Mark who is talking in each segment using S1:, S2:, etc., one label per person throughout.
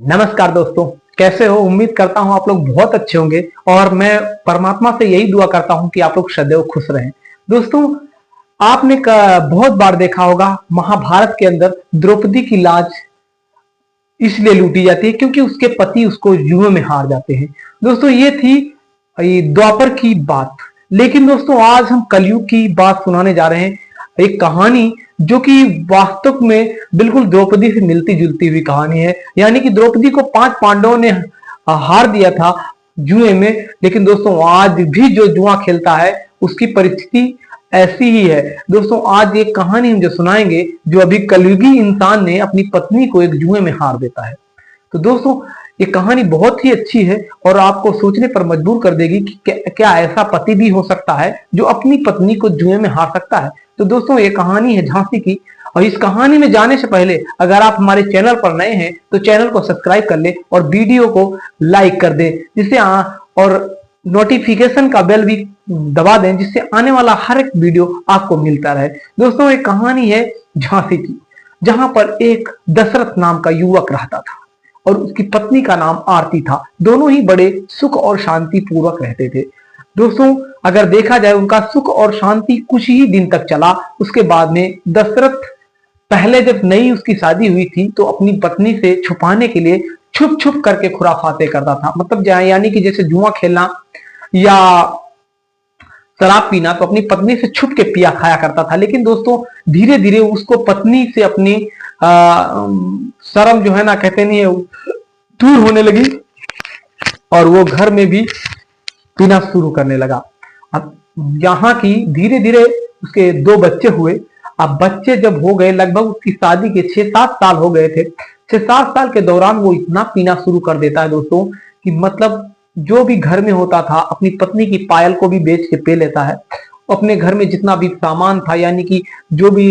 S1: नमस्कार दोस्तों, कैसे हो? उम्मीद करता हूं आप लोग बहुत अच्छे होंगे और मैं परमात्मा से यही दुआ करता हूं कि आप लोग सदैव खुश रहें। दोस्तों, आपने बहुत बार देखा होगा महाभारत के अंदर द्रौपदी की लाज इसलिए लूटी जाती है क्योंकि उसके पति उसको जुए में हार जाते हैं। दोस्तों, ये थी ये द्वापर की बात। लेकिन दोस्तों, आज हम कलयुग की बात सुनाने जा रहे हैं। एक कहानी जो कि वास्तव में बिल्कुल द्रौपदी से मिलती जुलती हुई कहानी है। यानी कि द्रौपदी को 5 पांडवों ने हार दिया था जुए में। लेकिन दोस्तों, आज भी जो जुआ खेलता है उसकी परिस्थिति ऐसी ही है। दोस्तों, आज एक कहानी हम जो सुनाएंगे जो अभी कलयुगी इंसान ने अपनी पत्नी को एक जुए में हार देता है। तो दोस्तों, ये कहानी बहुत ही अच्छी है और आपको सोचने पर मजबूर कर देगी कि क्या ऐसा पति भी हो सकता है जो अपनी पत्नी को जुए में हार सकता है। तो दोस्तों, ये कहानी है झांसी की। और इस कहानी में जाने से पहले अगर आप हमारे चैनल पर नए हैं तो चैनल को सब्सक्राइब कर ले और वीडियो को लाइक कर दे, जिससे और नोटिफिकेशन का बेल भी दबा दें, जिससे आने वाला हर एक वीडियो आपको मिलता रहे। दोस्तों, एक कहानी है झांसी की, जहां पर एक दशरथ नाम का युवक रहता था और उसकी पत्नी का नाम आरती था। दोनों ही बड़े सुख और शांति पूर्वक रहते थे। दोस्तों, अगर देखा जाए उनका सुख और शांति कुछ ही दिन तक चला। उसके बाद में दशरथ पहले जब नई उसकी शादी हुई थी तो अपनी पत्नी से छुपाने के लिए छुप छुप करके खुराफाते करता था। मतलब यानी कि जैसे जुआ खेलना या शराब पीना, तो अपनी पत्नी से छुप के पिया खाया करता था। लेकिन दोस्तों, धीरे धीरे उसको पत्नी से अपनी शर्म जो है ना, कहते नहीं है, दूर होने लगी और वो घर में भी पीना शुरू करने लगा। अब यहाँ की धीरे धीरे उसके 2 बच्चे हुए। अब बच्चे जब हो गए, लगभग उसकी शादी के 6-7 साल हो गए थे। 6-7 साल के दौरान वो इतना पीना शुरू कर देता है दोस्तों कि मतलब जो भी घर में होता था अपनी पत्नी की पायल को भी बेच के पी लेता है। अपने घर में जितना भी सामान था, यानी कि जो भी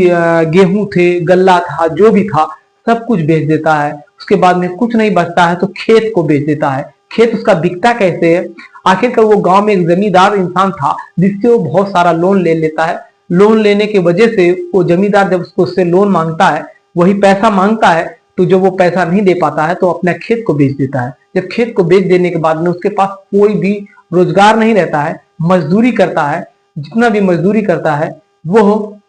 S1: गेहूं थे, गल्ला था, जो भी था, सब कुछ बेच देता है। उसके बाद में कुछ नहीं बचता है तो खेत को बेच देता है। खेत उसका बिकता कैसे है? आखिरकार वो गांव में एक जमींदार इंसान था जिससे वो बहुत सारा लोन ले लेता है। लोन लेने की वजह से वो जमींदार जब उससे लोन मांगता है, वही पैसा मांगता है, तो जब वो पैसा नहीं दे पाता है तो अपने खेत को बेच देता है। जब खेत को बेच देने के बाद में उसके पास कोई भी रोजगार नहीं रहता है, मजदूरी करता है। जितना भी मजदूरी करता है वो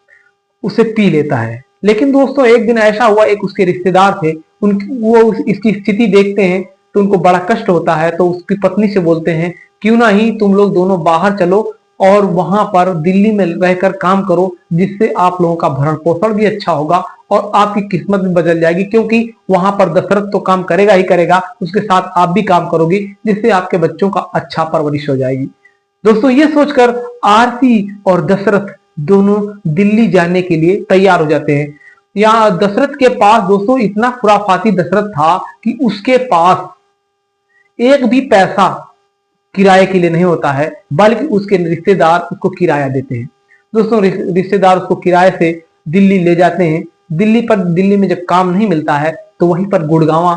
S1: उसे पी लेता है। लेकिन दोस्तों, एक दिन ऐसा हुआ, एक उसके रिश्तेदार थे, वो इसकी स्थिति देखते हैं तो उनको बड़ा कष्ट होता है। तो उसकी पत्नी से बोलते हैं, क्यों ना ही तुम लोग दोनों बाहर चलो और वहां पर दिल्ली में रहकर काम करो, जिससे आप लोगों का भरण पोषण भी अच्छा होगा और आपकी किस्मत भी बदल जाएगी। क्योंकि वहां पर दशरथ तो काम करेगा ही करेगा, उसके साथ आप भी काम करोगी, जिससे आपके बच्चों का अच्छा परवरिश हो जाएगी। दोस्तों, ये सोचकर आरती और दशरथ दोनों दिल्ली जाने के लिए तैयार हो जाते हैं। यहाँ दशरथ के पास दोस्तों इतना खुराफाती दशरथ था कि उसके पास एक भी पैसा किराए के लिए नहीं होता है, बल्कि उसके रिश्तेदार उसको किराया देते हैं। दोस्तों, रिश्तेदार उसको किराए से दिल्ली ले जाते हैं। दिल्ली में जब काम नहीं मिलता है तो वहीं पर गुड़गांव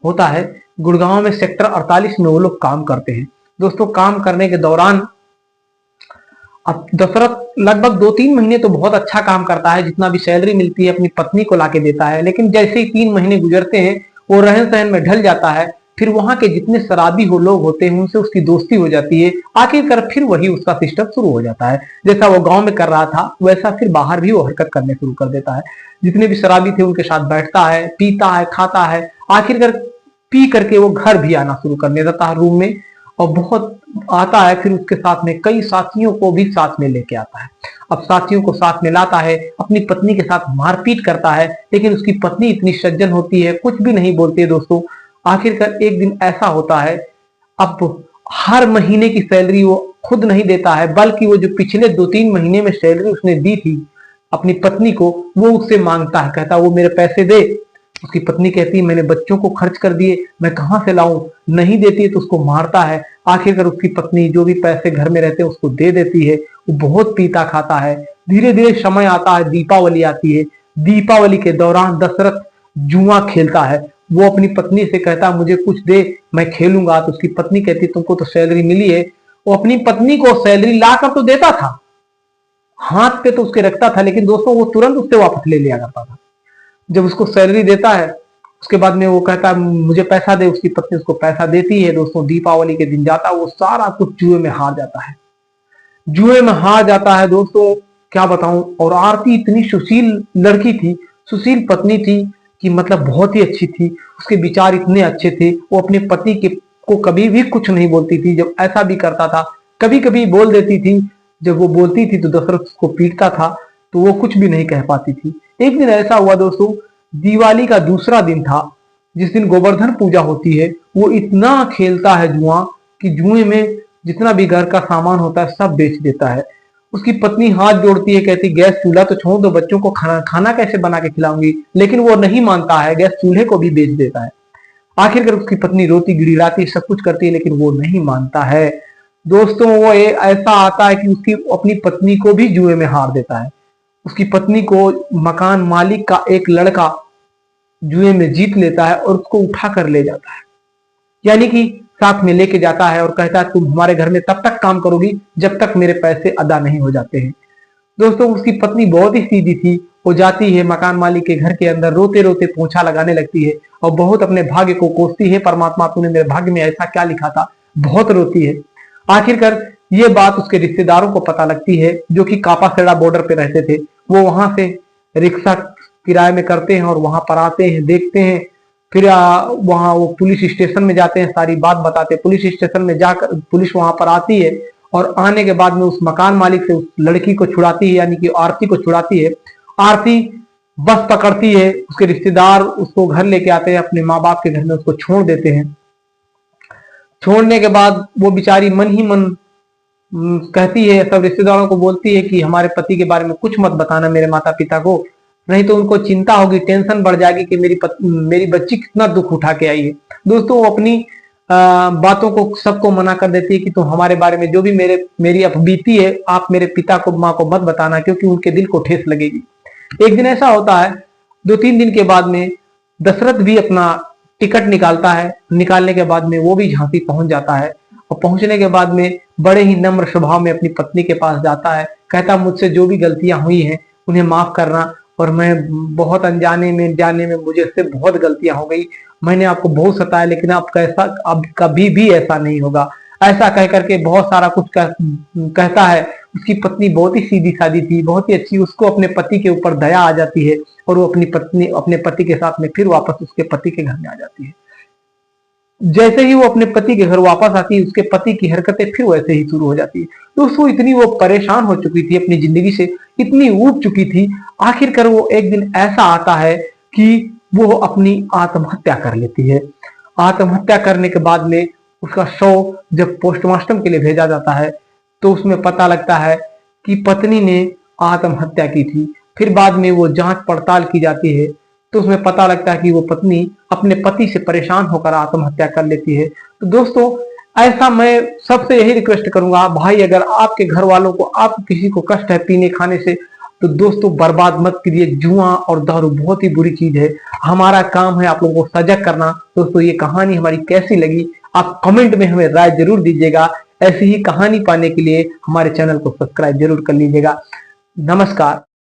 S1: होता है। गुड़गांव में सेक्टर 48 में वो लोग काम करते हैं। दोस्तों, काम करने के दौरान अब दशरथ लगभग 2-3 महीने तो बहुत अच्छा काम करता है, जितना भी सैलरी मिलती है अपनी पत्नी को लाके देता है। लेकिन जैसे ही 3 महीने गुजरते हैं वो रहन सहन में ढल जाता है। फिर वहां के जितने शराबी हो लोग होते हैं उनसे उसकी दोस्ती हो जाती है। आखिरकार फिर वही उसका सिस्टम शुरू हो जाता है। जैसा वो गांव में कर रहा था वैसा फिर बाहर भी वो हरकत करने शुरू कर देता है। जितने भी शराबी थे उनके साथ बैठता है, पीता है, खाता है। आखिरकार पी करके वो घर भी आना शुरू कर देता है रूम में, और बहुत आता है। फिर उसके साथ में कई साथियों को भी साथ में लेके आता है। अब साथियों को साथ में लाता है, अपनी पत्नी के साथ मारपीट करता है। लेकिन उसकी पत्नी इतनी सज्जन होती है, कुछ भी नहीं बोलती है। दोस्तों, आखिरकार एक दिन ऐसा होता है, अब हर महीने की सैलरी वो खुद नहीं देता है, बल्कि वो जो पिछले 2-3 महीने में सैलरी उसने दी थी अपनी पत्नी को, वो उससे मांगता है। कहता है वो मेरे पैसे दे। उसकी पत्नी कहती है मैंने बच्चों को खर्च कर दिए, मैं कहां से लाऊं। नहीं देती है तो उसको मारता है। आखिरकार उसकी पत्नी जो भी पैसे घर में रहते हैं उसको दे देती है। वो बहुत पीता खाता है। धीरे धीरे समय आता है, दीपावली आती है। दीपावली के दौरान दशरथ जुआ खेलता है। वो अपनी पत्नी से कहता है मुझे कुछ दे, मैं खेलूंगा। तो उसकी पत्नी कहती तुमको तो सैलरी मिली है। वो अपनी पत्नी को सैलरी लाकर तो देता था, हाथ पे तो उसके रखता था, लेकिन दोस्तों वो तुरंत उससे वापस ले लिया करता था। जब उसको सैलरी देता है उसके बाद में वो कहता है मुझे पैसा दे, उसकी पत्नी उसको पैसा देती है। दोस्तों दीपावली के दिन जाता है, वो सारा कुछ जुए में हार जाता है, जुए में हार जाता है। दोस्तों क्या बताऊं। और आरती इतनी सुशील लड़की थी, सुशील पत्नी थी कि मतलब बहुत ही अच्छी थी, उसके विचार इतने अच्छे थे। वो अपने पति के को कभी भी कुछ नहीं बोलती थी, जब ऐसा भी करता था कभी कभी बोल देती थी। जब वो बोलती थी तो दशरथ उसको पीटता था, तो वो कुछ भी नहीं कह पाती थी। एक दिन ऐसा हुआ दोस्तों, दिवाली का दूसरा दिन था, जिस दिन गोवर्धन पूजा होती है। वो इतना खेलता है जुआ कि जुए में जितना भी घर का सामान होता है सब बेच देता है। उसकी पत्नी हाथ जोड़ती है, कहती गैस चूल्हा तो छोड़ दो, बच्चों को खाना खाना कैसे बना के खिलाऊंगी, लेकिन वो नहीं मानता है, गैस चूल्हे को भी बेच देता है। आखिरकार उसकी पत्नी रोती गिड़गिड़ाती सब कुछ करती है, लेकिन वो नहीं मानता है। दोस्तों वो ऐसा आता है कि उसकी अपनी पत्नी को भी जुए में हार देता है। उसकी पत्नी को मकान मालिक का एक लड़का जुए में जीत लेता है और उसको उठा कर ले जाता है, यानी कि साथ में लेके जाता है और कहता है तुम हमारे घर में तब तक काम करोगी जब तक मेरे पैसे अदा नहीं हो जाते हैं। दोस्तों उसकी पत्नी बहुत ही सीधी थी, वो जाती है मकान मालिक के घर के अंदर, रोते रोते पोंछा लगाने लगती है और बहुत अपने भाग्य को कोसती है, परमात्मा तूने मेरे भाग्य में ऐसा क्या लिखा था, बहुत रोती है। आखिरकार ये बात उसके रिश्तेदारों को पता लगती है, जो कि कापासेड़ा बॉर्डर पे रहते थे। वो वहां से रिक्शा किराए में करते हैं और वहां पर आते हैं, देखते हैं। फिर वहां वो पुलिस स्टेशन में जाते हैं, सारी बात बताते हैं। पुलिस स्टेशन में जाकर पुलिस वहां पर आती है और आने के बाद में उस मकान मालिक से उस लड़की को छुड़ाती है, यानी कि आरती को छुड़ाती है। आरती बस पकड़ती है, उसके रिश्तेदार उसको घर लेके आते हैं, अपने माँ बाप के घर में उसको छोड़ देते हैं। छोड़ने के बाद वो बेचारी मन ही मन कहती है, सब रिश्तेदारों को बोलती है कि हमारे पति के बारे में कुछ मत बताना मेरे माता पिता को, नहीं तो उनको चिंता होगी, टेंशन बढ़ जाएगी कि मेरी बच्ची कितना दुख उठा के आई है। दोस्तों वो अपनी बातों को सबको मना कर देती है कि तुम हमारे बारे में जो भी मेरी बीती है, आप मेरे पिता को माँ को मत बताना, क्योंकि उनके दिल को ठेस लगेगी। एक दिन ऐसा होता है, 2-3 दिन के बाद में दशरथ भी अपना टिकट निकालता है। निकालने के बाद में वो भी झांसी पहुंच जाता है और पहुंचने के बाद में बड़े ही नम्र स्वभाव में अपनी पत्नी के पास जाता है। कहता मुझसे जो भी गलतियां हुई हैं उन्हें माफ करना, और मैं बहुत अनजाने में जाने में मुझे से बहुत गलतियां हो गई, मैंने आपको बहुत सताया, लेकिन अब कभी भी ऐसा नहीं होगा। ऐसा कह करके बहुत सारा कुछ कहता है। उसकी पत्नी बहुत ही सीधी सादी थी, बहुत ही अच्छी, उसको अपने पति के ऊपर दया आ जाती है और वो अपने पति के साथ में फिर वापस उसके पति के घर में आ जाती है। जैसे ही वो अपने पति के घर वापस आती है, उसके पति की हरकतें फिर वैसे ही शुरू हो जाती है। दोस्तों इतनी वो परेशान हो चुकी थी अपनी जिंदगी से, इतनी ऊब चुकी थी। आखिरकार वो एक दिन ऐसा आता है कि वो अपनी आत्महत्या कर लेती है। आत्महत्या करने के बाद में उसका शव जब पोस्टमार्टम के लिए भेजा जाता है, तो उसमें पता लगता है कि पत्नी ने आत्महत्या की थी। फिर बाद में वो जांच पड़ताल की जाती है, तो उसमें पता लगता है कि वो पत्नी अपने पति से परेशान होकर आत्महत्या कर लेती है। तो दोस्तों ऐसा मैं सबसे यही रिक्वेस्ट करूंगा, भाई अगर आपके घर वालों को, आप किसी को कष्ट है पीने खाने से, तो दोस्तों बर्बाद मत करिए। जुआ और दारू बहुत ही बुरी चीज है। हमारा काम है आप लोगों को सजग करना। दोस्तों ये कहानी हमारी कैसी लगी आप कमेंट में हमें राय जरूर दीजिएगा। ऐसी ही कहानी पाने के लिए हमारे चैनल को सब्सक्राइब जरूर कर लीजिएगा। नमस्कार।